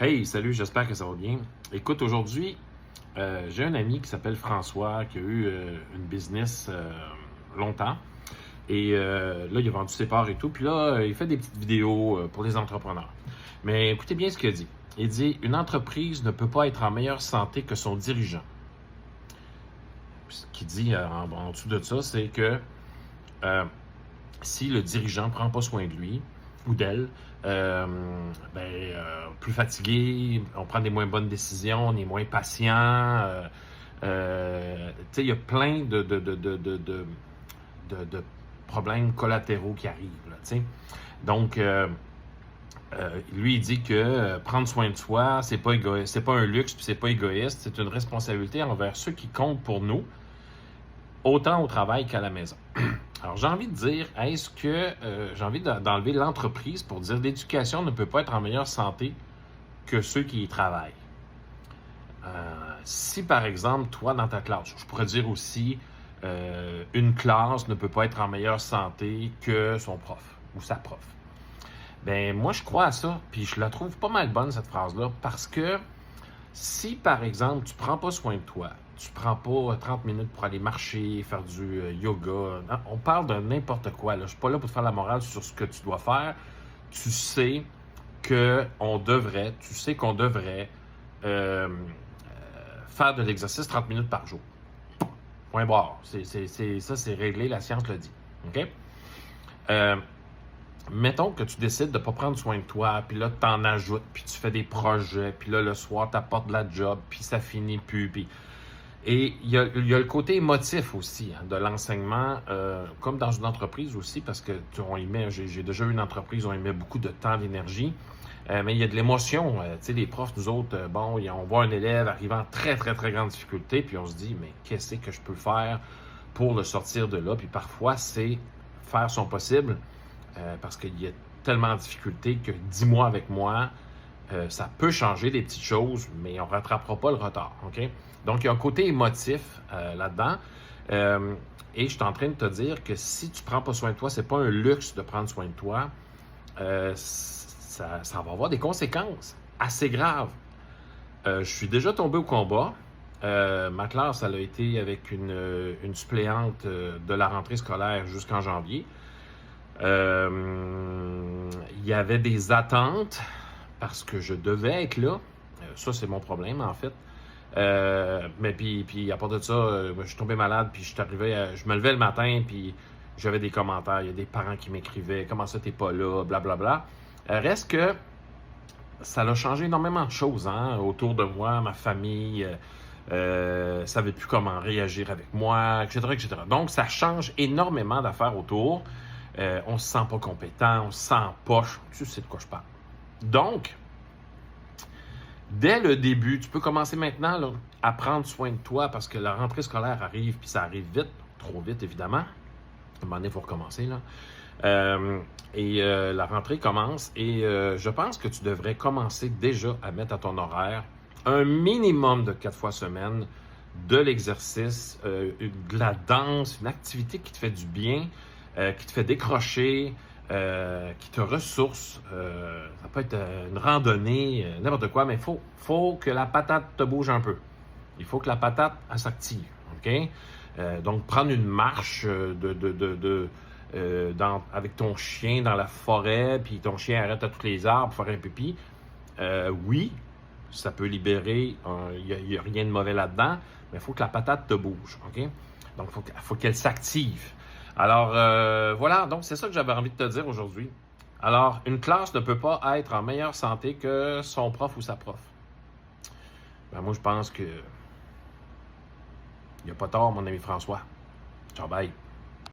Hey, salut, j'espère que ça va bien. Écoute, aujourd'hui, j'ai un ami qui s'appelle François qui a eu une business longtemps. Et là, il a vendu ses parts et tout. Puis là, il fait des petites vidéos pour les entrepreneurs. Mais écoutez bien ce qu'il dit. Il dit, une entreprise ne peut pas être en meilleure santé que son dirigeant. Puis ce qu'il dit en dessous de ça, c'est que euh, si le dirigeant ne prend pas soin de lui ou d'elle, plus fatigué, on prend des moins bonnes décisions, on est moins patient. Tu sais, il y a plein de problèmes collatéraux qui arrivent, là, tu sais. Donc, lui, il dit que prendre soin de soi, c'est pas égoïste, c'est pas un luxe, puis c'est pas égoïste, c'est une responsabilité envers ceux qui comptent pour nous, autant au travail qu'à la maison. Alors, j'ai envie de dire, est-ce que j'ai envie d'enlever l'entreprise pour dire l'éducation ne peut pas être en meilleure santé que ceux qui y travaillent. Si, par exemple, toi, dans ta classe, je pourrais dire aussi, une classe ne peut pas être en meilleure santé que son prof ou sa prof. Ben, moi, je crois à ça, puis je la trouve pas mal bonne, cette phrase-là, parce que si, par exemple, tu prends pas soin de toi, tu prends pas 30 minutes pour aller marcher, faire du yoga, non, on parle de n'importe quoi, là. Je suis pas là pour te faire la morale sur ce que tu dois faire. Tu sais tu sais qu'on devrait faire de l'exercice 30 minutes par jour. Point barre. Ça, c'est réglé, la science le dit. OK? Mettons que tu décides de ne pas prendre soin de toi, puis là, tu en ajoutes, puis tu fais des projets, puis là, le soir, tu apportes de la job, puis ça finit plus. Et il y a le côté émotif aussi de l'enseignement, comme dans une entreprise aussi, parce que j'ai déjà eu une entreprise où on y met beaucoup de temps, d'énergie, mais il y a de l'émotion. Tu sais, les profs, nous autres, on voit un élève arrivant en très, très, très grande difficulté, puis on se dit, mais qu'est-ce que je peux faire pour le sortir de là? Puis parfois, c'est faire son possible. Parce qu'il y a tellement de difficultés que 10 mois avec moi, ça peut changer des petites choses, mais on ne rattrapera pas le retard. OK? Donc, il y a un côté émotif là-dedans. Et je suis en train de te dire que si tu ne prends pas soin de toi, ce n'est pas un luxe de prendre soin de toi. Ça va avoir des conséquences assez graves. Je suis déjà tombé au combat. Ma classe, elle a été avec une suppléante de la rentrée scolaire jusqu'en janvier. Il y avait des attentes parce que je devais être là. Ça, c'est mon problème, en fait. Mais puis à part de ça, je suis tombé malade, puis je me levais le matin, puis j'avais des commentaires. Il y a des parents qui m'écrivaient « Comment ça, t'es pas là? » Blablabla. Reste que ça a changé énormément de choses autour de moi, ma famille. Savait plus comment réagir avec moi, etc., etc. Donc, ça change énormément d'affaires autour. On se sent pas compétent, on se sent en poche. Tu sais de quoi je parle. Donc, dès le début, tu peux commencer maintenant là, à prendre soin de toi parce que la rentrée scolaire arrive, puis ça arrive vite, trop vite évidemment. À un moment donné, il faut recommencer. Là. La rentrée commence et je pense que tu devrais commencer déjà à mettre à ton horaire un minimum de 4 fois semaine de l'exercice, de la danse, une activité qui te fait du bien, qui te fait décrocher, qui te ressource. Ça peut être une randonnée, n'importe quoi, mais il faut que la patate te bouge un peu. Il faut que la patate, elle s'active. OK? Donc, prendre une marche avec ton chien dans la forêt, puis ton chien arrête à tous les arbres pour faire un pipi. Oui, ça peut libérer, il n'y a rien de mauvais là-dedans, mais il faut que la patate te bouge. OK? Donc, il faut qu'elle s'active. Alors, voilà, donc c'est ça que j'avais envie de te dire aujourd'hui. Alors, une classe ne peut pas être en meilleure santé que son prof ou sa prof. Ben, moi, je pense que il n'y a pas tort, mon ami François. Ciao, bye.